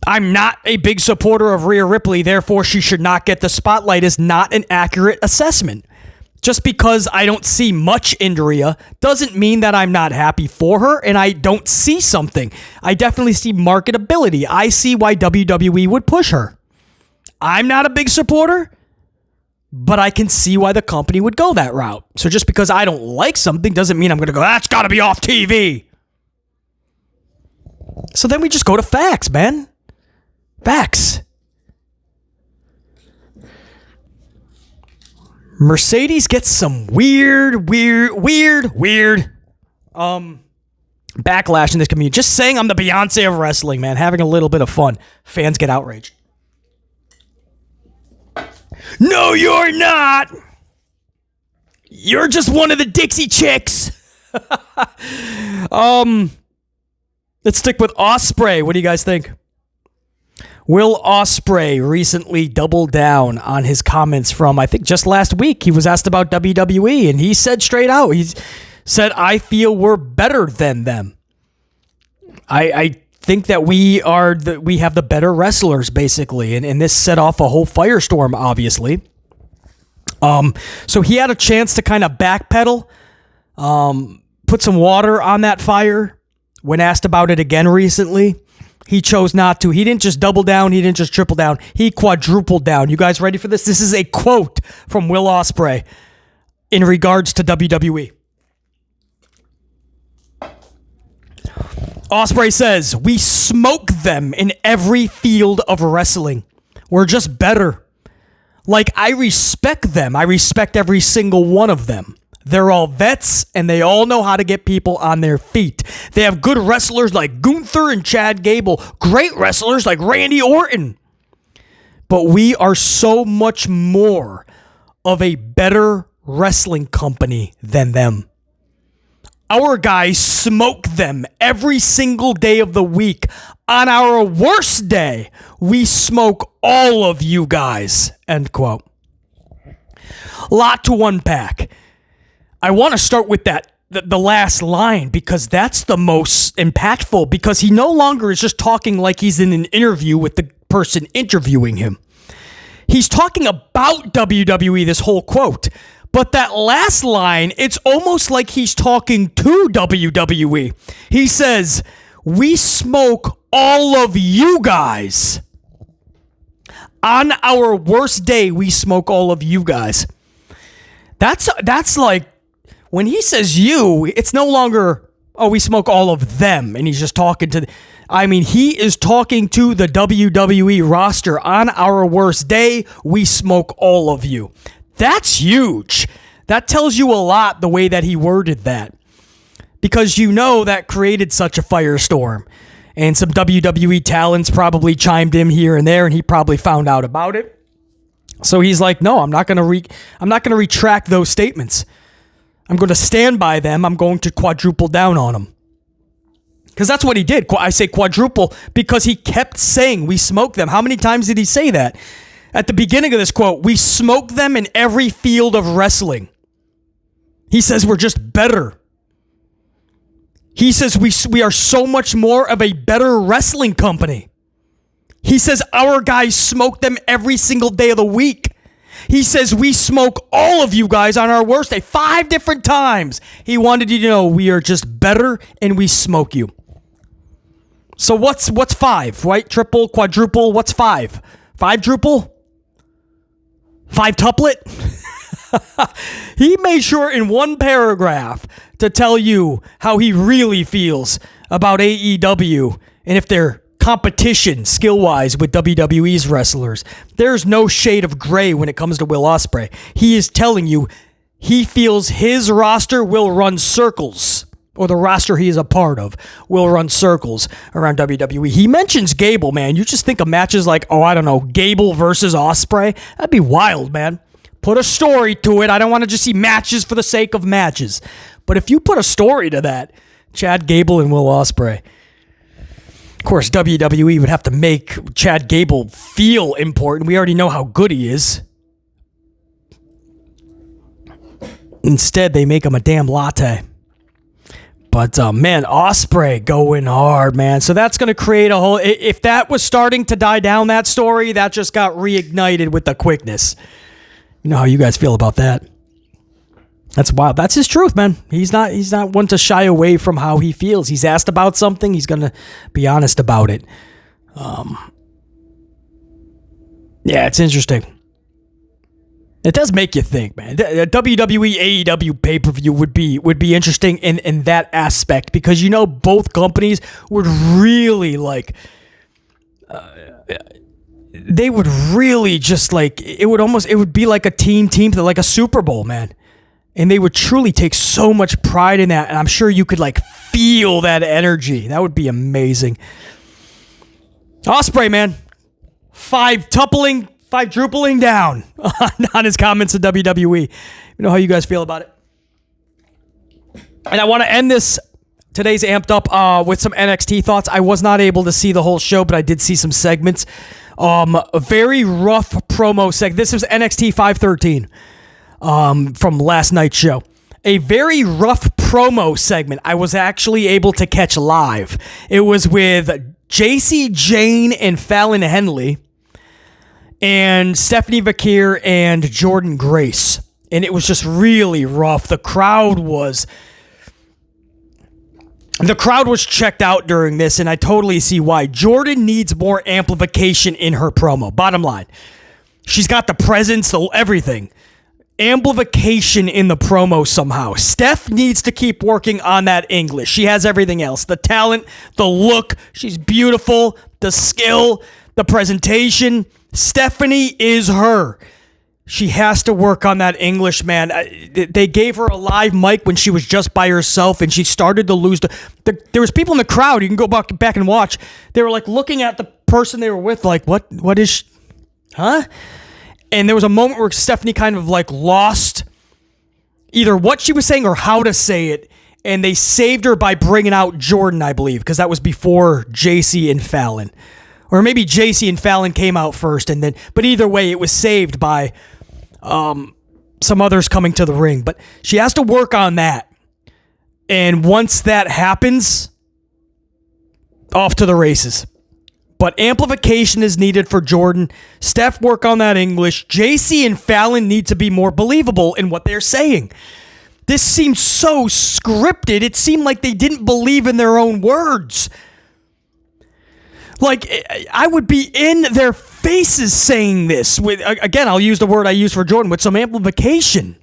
I'm not a big supporter of Rhea Ripley, therefore she should not get the spotlight is not an accurate assessment. Just because I don't see much in Rhea doesn't mean that I'm not happy for her and I don't see something. I definitely see marketability. I see why WWE would push her. I'm not a big supporter, but I can see why the company would go that route. So just because I don't like something doesn't mean I'm going to go, that's got to be off TV. So then we just go to facts, man. Facts. Mercedes gets some weird backlash in this community. Just saying I'm the Beyonce of wrestling, man. Having a little bit of fun. Fans get outraged. No, you're not. You're just one of the Dixie Chicks. Let's stick with Ospreay. What do you guys think? Will Ospreay recently doubled down on his comments from, I think, just last week. He was asked about WWE, and he said straight out, he said, I feel we're better than them. I think that we have the better wrestlers, basically, and this set off a whole firestorm, obviously. So he had a chance to kind of backpedal, put some water on that fire when asked about it again recently. He chose not to. He didn't just double down. He didn't just triple down. He quadrupled down. You guys ready for this? This is a quote from Will Ospreay in regards to WWE. Ospreay says, we smoke them in every field of wrestling. We're just better. Like, I respect them. I respect every single one of them. They're all vets, and they all know how to get people on their feet. They have good wrestlers like Gunther and Chad Gable, great wrestlers like Randy Orton. But we are so much more of a better wrestling company than them. Our guys smoke them every single day of the week. On our worst day, we smoke all of you guys. End quote. Lot to unpack. I want to start with the last line, because that's the most impactful, because he no longer is just talking like he's in an interview with the person interviewing him. He's talking about WWE, this whole quote. But that last line, it's almost like he's talking to WWE. He says, we smoke all of you guys. On our worst day, we smoke all of you guys. That's like, when he says you, it's no longer, oh, we smoke all of them, and he's just talking to, he is talking to the WWE roster. On our worst day, we smoke all of you. That's huge. That tells you a lot, the way that he worded that, because that created such a firestorm, and some WWE talents probably chimed in here and there, and he probably found out about it. So he's like, no, I'm not going to retract those statements. I'm going to stand by them. I'm going to quadruple down on them. Because that's what he did. I say quadruple because he kept saying we smoke them. How many times did he say that? At the beginning of this quote, we smoke them in every field of wrestling. He says we're just better. He says we are so much more of a better wrestling company. He says our guys smoke them every single day of the week. He says we smoke all of you guys on our worst day. 5 different times. He wanted you to know we are just better and we smoke you. So what's 5, right? Triple, quadruple, what's 5? 5-druple? 5-tuplet? He made sure in one paragraph to tell you how he really feels about AEW and if they're competition skill-wise with WWE's wrestlers. There's no shade of gray when it comes to Will Ospreay. He is telling you he feels his roster will run circles, or the roster he is a part of will run circles around WWE. He mentions Gable, man. You just think of matches like, Gable versus Ospreay. That'd be wild, man. Put a story to it. I don't want to just see matches for the sake of matches. But if you put a story to that, Chad Gable and Will Ospreay. Of course, WWE would have to make Chad Gable feel important. We already know how good he is. Instead, they make him a damn latte. But, man, Ospreay going hard, man. So that's going to create a whole... If that was starting to die down, that story, that just got reignited with the quickness. You know how you guys feel about that. That's wild. That's his truth, man. He's not one to shy away from how he feels. He's asked about something, he's gonna be honest about it. Yeah, it's interesting. It does make you think, man. A WWE AEW pay-per-view would be interesting in that aspect, because both companies would really they would really just it would be like a team like a Super Bowl, man. And they would truly take so much pride in that. And I'm sure you could feel that energy. That would be amazing. Ospreay, man. 5 drupling down on his comments in WWE. You know how you guys feel about it. And I want to end today's Amped Up with some NXT thoughts. I was not able to see the whole show, but I did see some segments. A very rough promo segment. This was NXT 513. From last night's show. A very rough promo segment I was actually able to catch live. It was with JC Jane and Fallon Henley and Stephanie Vakir and Jordan Grace. And it was just really rough. The crowd was checked out during this, and I totally see why. Jordan needs more amplification in her promo. Bottom line. She's got the presence, everything. Amplification in the promo somehow. Steph needs to keep working on that English. She has everything else. The talent, the look. She's beautiful. The skill, the presentation. Stephanie is her. She has to work on that English, man. They gave her a live mic when she was just by herself, and she started to lose. There was people in the crowd. You can go back and watch. They were looking at the person they were with, what is she? Huh? And there was a moment where Stephanie kind of lost either what she was saying or how to say it. And they saved her by bringing out Jordan, I believe, because that was before JC and Fallon. Or maybe JC and Fallon came out first. But either way, it was saved by some others coming to the ring. But she has to work on that. And once that happens, off to the races. But amplification is needed for Jordan. Steph, work on that English. JC and Fallon need to be more believable in what they're saying. This seems so scripted. It seemed like they didn't believe in their own words. I would be in their faces saying this. Again, I'll use the word I use for Jordan, with some amplification.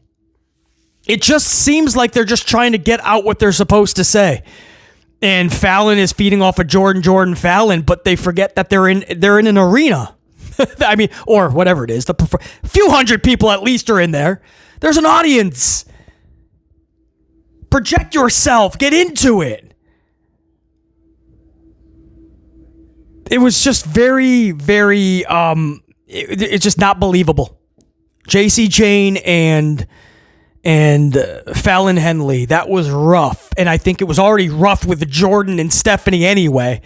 It just seems like they're just trying to get out what they're supposed to say. And Fallon is feeding off of Jordan Fallon, but they forget that they're in an arena. I mean, or whatever it is. A few hundred people at least are in there. There's an audience. Project yourself. Get into it. It was just very, very, it's just not believable. JC Jane and Fallon Henley, that was rough. And I think it was already rough with Jordan and Stephanie anyway.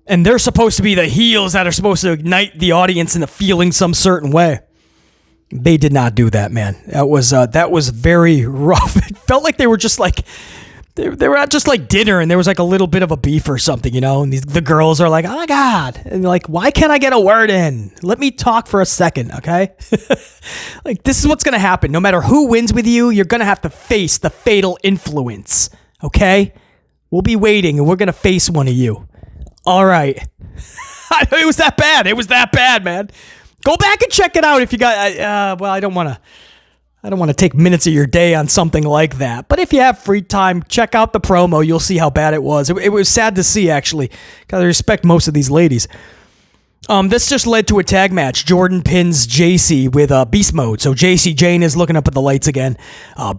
And they're supposed to be the heels that are supposed to ignite the audience into feeling some certain way. They did not do that, man. That was very rough. It felt like they were just they were at just dinner, and there was a little bit of a beef or something, and the girls are like, oh my God. And why can't I get a word in? Let me talk for a second, okay? This is what's going to happen. No matter who wins with you, you're going to have to face the fatal influence, okay? We'll be waiting, and we're going to face one of you. All right. It was that bad. It was that bad, man. Go back and check it out if you got, well, I don't want to take minutes of your day on something like that. But if you have free time, check out the promo. You'll see how bad it was. It was sad to see, actually, because I respect most of these ladies. This just led to a tag match. Jordan pins JC with Beast Mode. So JC Jane is looking up at the lights again.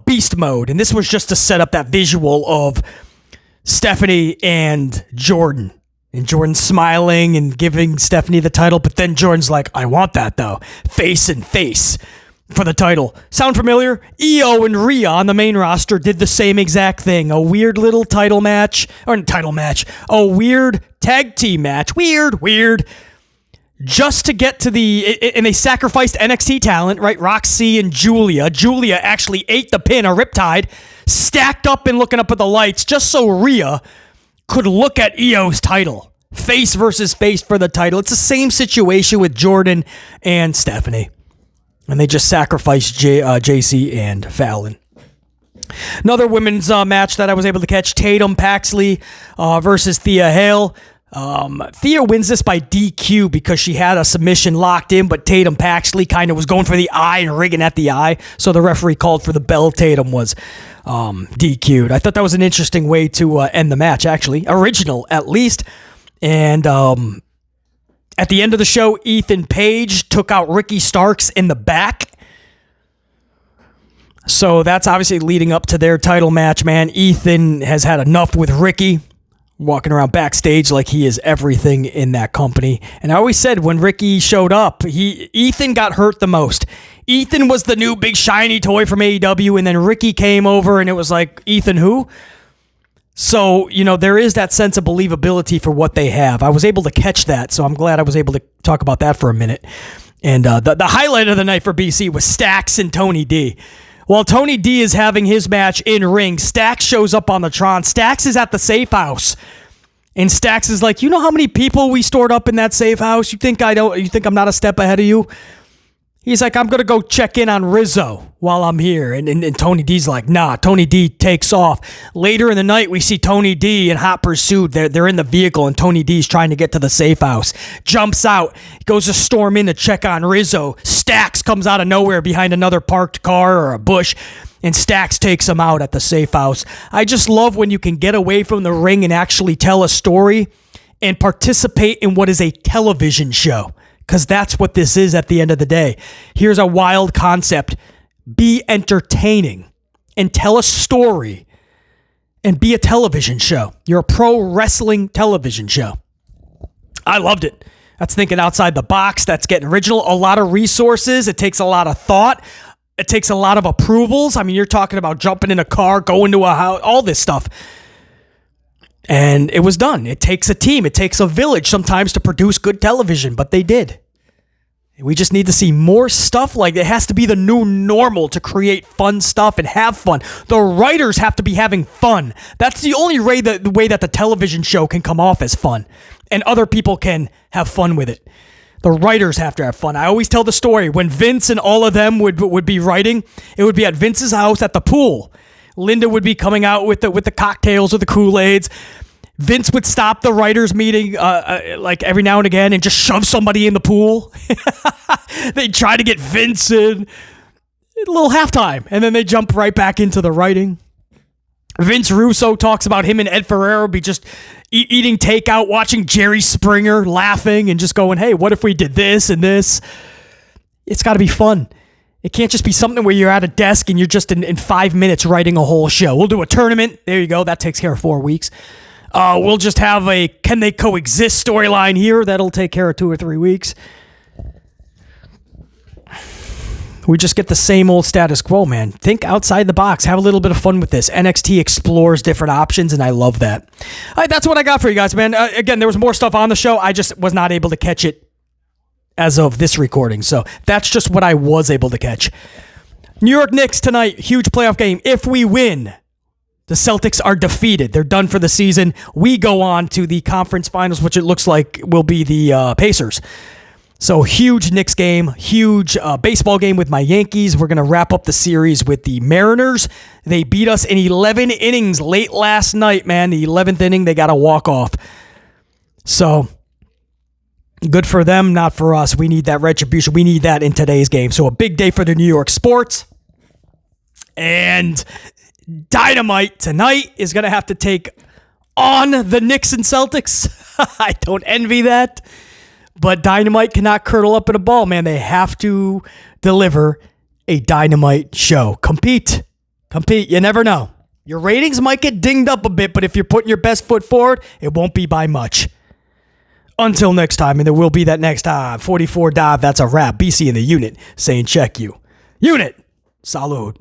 Beast Mode. And this was just to set up that visual of Stephanie and Jordan. And Jordan's smiling and giving Stephanie the title. But then Jordan's like, I want that, though. Face and face for the title. Sound familiar? Io and Rhea on the main roster did the same exact thing. A weird little title match. A weird tag team match. Weird. Just to get to and they sacrificed NXT talent, right? Roxy and Julia. Julia actually ate the pin, a Riptide, stacked up and looking up at the lights just so Rhea could look at Io's title. Face versus face for the title. It's the same situation with Jordan and Stephanie. And they just sacrificed JC and Fallon. Another women's match that I was able to catch, Tatum Paxley versus Thea Hale. Thea wins this by DQ because she had a submission locked in, but Tatum Paxley kind of was going for the eye and rigging at the eye, so the referee called for the bell. Tatum was DQ'd. I thought that was an interesting way to end the match, actually. Original, at least. And at the end of the show, Ethan Page took out Ricky Starks in the back. So that's obviously leading up to their title match, man. Ethan has had enough with Ricky, walking around backstage like he is everything in that company. And I always said when Ricky showed up, Ethan got hurt the most. Ethan was the new big shiny toy from AEW, and then Ricky came over, and it was like, Ethan who? So, there is that sense of believability for what they have. I was able to catch that, so I'm glad I was able to talk about that for a minute. And the highlight of the night for BC was Stax and Tony D. While Tony D is having his match in ring, Stax shows up on the Tron. Stax is at the safe house. And Stax is like, you know how many people we stored up in that safe house? You think I'm not a step ahead of you? He's like, I'm going to go check in on Rizzo while I'm here. And Tony D's like, nah. Tony D takes off. Later in the night, we see Tony D in hot pursuit. They're in the vehicle, and Tony D's trying to get to the safe house. Jumps out, goes to storm in to check on Rizzo. Stax comes out of nowhere behind another parked car or a bush, and Stax takes him out at the safe house. I just love when you can get away from the ring and actually tell a story and participate in what is a television show. Because that's what this is at the end of the day. Here's a wild concept. Be entertaining and tell a story and be a television show. You're a pro wrestling television show. I loved it. That's thinking outside the box. That's getting original. A lot of resources. It takes a lot of thought. It takes a lot of approvals. I mean, you're talking about jumping in a car, going to a house, all this stuff. And it was done. It takes a team. It takes a village sometimes to produce good television, but they did. We just need to see more stuff like that. It has to be the new normal to create fun stuff and have fun. The writers have to be having fun. That's the only way that the television show can come off as fun, and other people can have fun with it. The writers have to have fun. I always tell the story when Vince and all of them would be writing. It would be at Vince's house at the pool. Linda would be coming out with the cocktails or the Kool-Aids. Vince would stop the writers' meeting like every now and again and just shove somebody in the pool. They'd try to get Vince in. A little halftime, and then they jump right back into the writing. Vince Russo talks about him and Ed Ferrero be just eating takeout, watching Jerry Springer, laughing, and just going, hey, what if we did this and this? It's got to be fun. It can't just be something where you're at a desk and you're just in 5 minutes writing a whole show. We'll do a tournament. There you go. That takes care of 4 weeks. We'll just have a can they coexist storyline here. That'll take care of 2 or 3 weeks. We just get the same old status quo, man. Think outside the box. Have a little bit of fun with this. NXT explores different options, and I love that. All right, that's what I got for you guys, man. Again, there was more stuff on the show. I just was not able to catch it as of this recording. So that's just what I was able to catch. New York Knicks tonight, huge playoff game. If we win, the Celtics are defeated. They're done for the season. We go on to the conference finals, which it looks like will be the Pacers. So huge Knicks game, huge baseball game with my Yankees. We're going to wrap up the series with the Mariners. They beat us in 11 innings late last night, man. The 11th inning, they got a walk-off. So good for them, not for us. We need that retribution. We need that in today's game. So a big day for the New York sports. And Dynamite tonight is going to have to take on the Knicks and Celtics. I don't envy that. But Dynamite cannot curl up in a ball, man. They have to deliver a Dynamite show. Compete. You never know. Your ratings might get dinged up a bit, but if you're putting your best foot forward, it won't be by much. Until next time, and there will be that next time. 44 dive, that's a wrap. BC in the unit saying check you. Unit, salud.